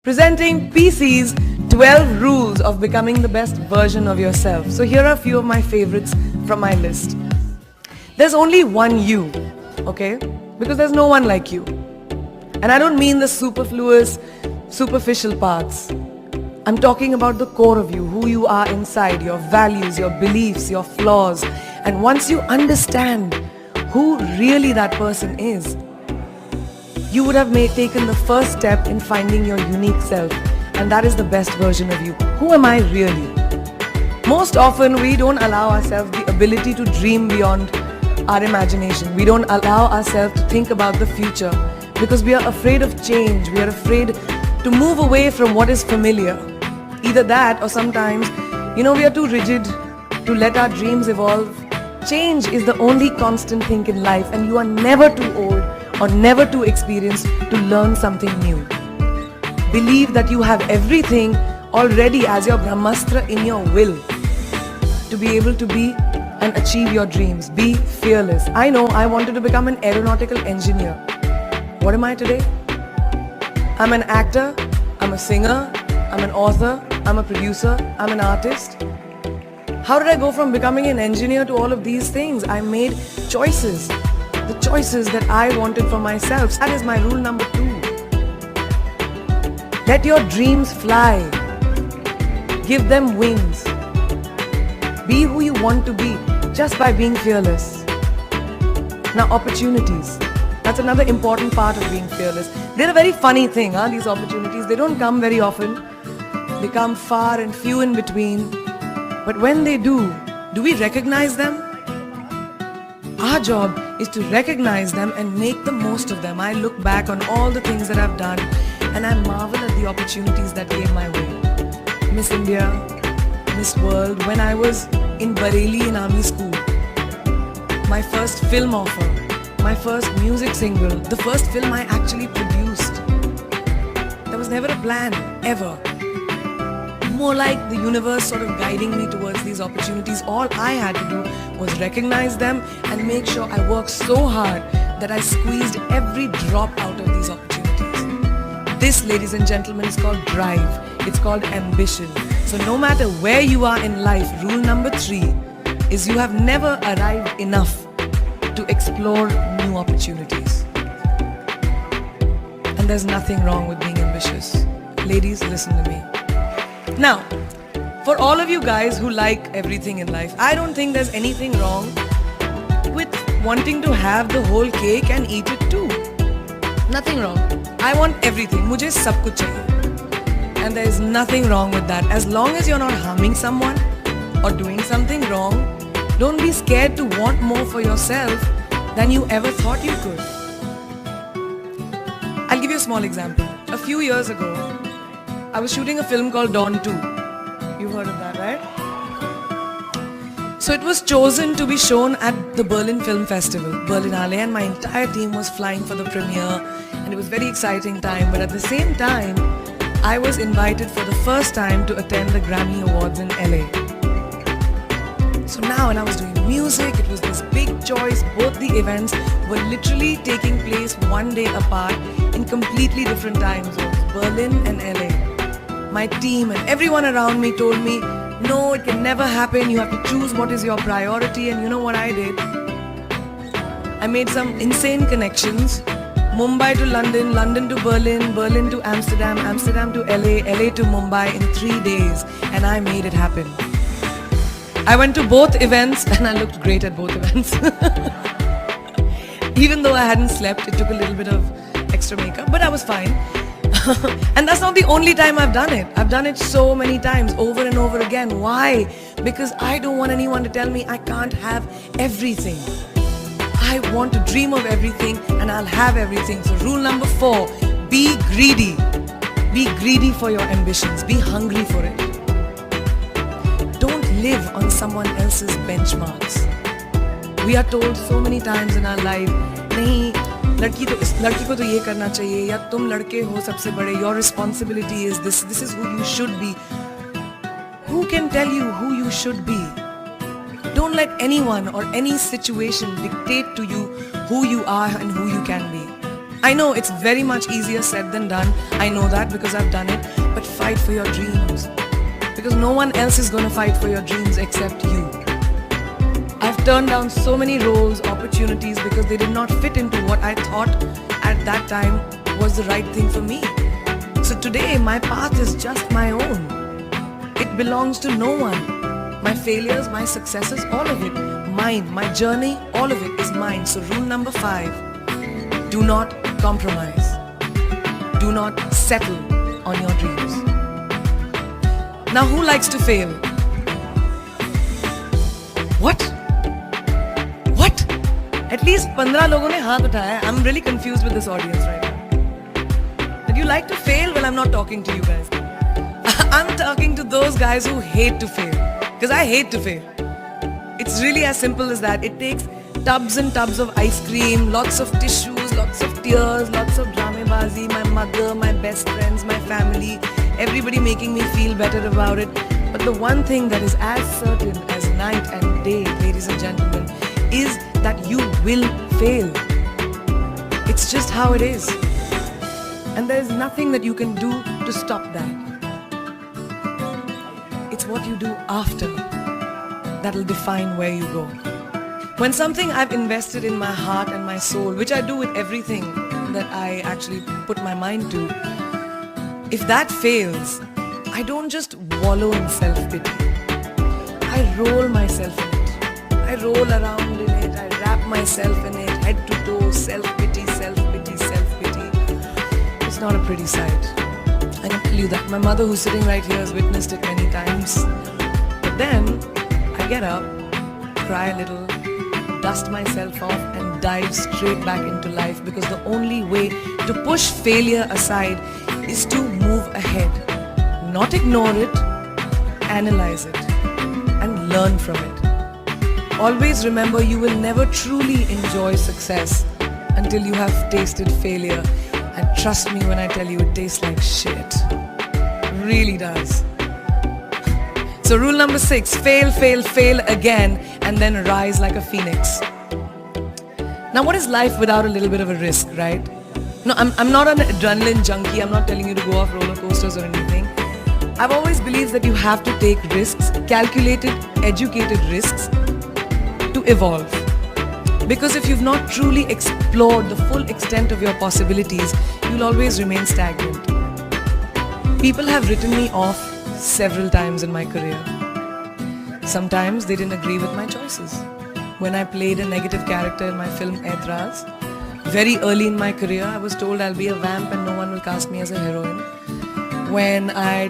Presenting PC's 12 rules of becoming the best version of yourself. So here are a few of my favorites from my list. There's only one you, okay? Because there's no one like you. And I don't mean the superfluous, superficial parts. I'm talking about the core of you, who you are inside, your values, your beliefs, your flaws. And once you understand who really that person is, you would have taken the first step in finding your unique self, and that is the best version of you. Who am I really? Most often we don't allow ourselves the ability to dream beyond our imagination. We don't allow ourselves to think about the future because we are afraid of change. We are afraid to move away from what is familiar. Either that or sometimes, we are too rigid to let our dreams evolve. Change is the only constant thing in life, and you are never too old or never too experienced to learn something new. Believe that you have everything already as your Brahmastra in your will to be able to be and achieve your dreams. Be fearless. I know I wanted to become an aeronautical engineer. What am I today? I'm an actor, I'm a singer, I'm an author, I'm a producer, I'm an artist. How did I go from becoming an engineer to all of these things? I made choices. The choices that I wanted for myself. That is my rule number 2. Let your dreams fly. Give them wings. Be who you want to be just by being fearless. Now, opportunities. That's another important part of being fearless. They're a very funny thing, these opportunities. They don't come very often. They come far and few in between. But when they do we recognize them? Our job is to recognize them and make the most of them. I look back on all the things that I've done and I marvel at the opportunities that came my way. Miss India, Miss World, when I was in Bareilly in army school. My first film offer, my first music single, the first film I actually produced. There was never a plan, ever. More like the universe sort of guiding me towards these opportunities. All I had to do was recognize them and make sure I worked so hard that I squeezed every drop out of these opportunities. This, ladies and gentlemen, is called drive. It's called ambition. So no matter where you are in life, rule number 3 is you have never arrived enough to explore new opportunities. And there's nothing wrong with being ambitious. Ladies, listen to me. Now, for all of you guys who like everything in life, I don't think there's anything wrong with wanting to have the whole cake and eat it too. Nothing wrong. I want everything. Mujhe sab kuch chahiye. And there is nothing wrong with that. As long as you're not harming someone or doing something wrong, don't be scared to want more for yourself than you ever thought you could. I'll give you a small example. A few years ago, I was shooting a film called Dawn 2. You've heard of that, right? So it was chosen to be shown at the Berlin Film Festival, Berlinale, and my entire team was flying for the premiere, and it was a very exciting time. But at the same time, I was invited for the first time to attend the Grammy Awards in LA. So now when I was doing music, it was this big choice. Both the events were literally taking place one day apart in completely different time zones, Berlin and LA. My team and everyone around me told me, no, it can never happen. You have to choose what is your priority. And you know what I did? I made some insane connections. Mumbai to London, London to Berlin, Berlin to Amsterdam, Amsterdam to LA, LA to Mumbai in 3 days. And I made it happen. I went to both events and I looked great at both events. Even though I hadn't slept, it took a little bit of extra makeup, but I was fine. And that's not the only time I've done it. I've done it so many times, over and over again. Why? Because I don't want anyone to tell me I can't have everything. I want to dream of everything and I'll have everything. So rule number 4, be greedy. Be greedy for your ambitions. Be hungry for it. Don't live on someone else's benchmarks. We are told so many times in our life, nahi, लड़की को तो ये करना चाहिए या तुम लड़के हो सबसे बड़े, your responsibility is this is who you should be. Who can tell you who you should be? Don't let anyone or any situation dictate to you who you are and who you can be. I know it's very much easier said than done. I know that because I've done it. But fight for your dreams. Because no one else is going to fight for your dreams except you. I've turned down so many roles, opportunities because they did not fit into what I thought at that time was the right thing for me. So today my path is just my own. It belongs to no one. My failures, my successes, all of it, mine. My journey, all of it is mine. So rule number 5, do not compromise. Do not settle on your dreams. Now who likes to fail? What? At least 15 लोगों ने हाथ उठाया है. I'm really confused with this audience right now. Did you like to fail? Well, I'm not talking to you guys. I'm talking to those guys who hate to fail. Because I hate to fail. It's really as simple as that. It takes tubs and tubs of ice cream, lots of tissues, lots of tears, lots of dramabazi, my mother, my best friends, my family, everybody making me feel better about it. But the one thing that is as certain as night and day, ladies and gentlemen, is that you will fail. It's just how it is. And there is nothing that you can do to stop that. It's what you do after that will define where you go. When something I've invested in my heart and my soul, which I do with everything that I actually put my mind to, if that fails, I don't just wallow in self-pity. I roll myself in it. I roll around in it. I wrap myself in it, head to toe, self-pity, self-pity, self-pity. It's not a pretty sight. I can tell you that. My mother, who's sitting right here, has witnessed it many times. But then, I get up, cry a little, dust myself off and dive straight back into life, because the only way to push failure aside is to move ahead. Not ignore it, analyze it, and learn from it. Always remember, you will never truly enjoy success until you have tasted failure. And trust me when I tell you, it tastes like shit. It really does. So rule number 6, fail, fail, fail again, and then rise like a phoenix. Now what is life without a little bit of a risk, right? No, I'm not an adrenaline junkie. I'm not telling you to go off roller coasters or anything. I've always believed that you have to take risks, calculated, educated risks, to evolve. Because if you've not truly explored the full extent of your possibilities, you'll always remain stagnant. People have written me off several times in my career. Sometimes they didn't agree with my choices. When I played a negative character in my film Aitraz, very early in my career, I was told I'll be a vamp and no one will cast me as a heroine. When I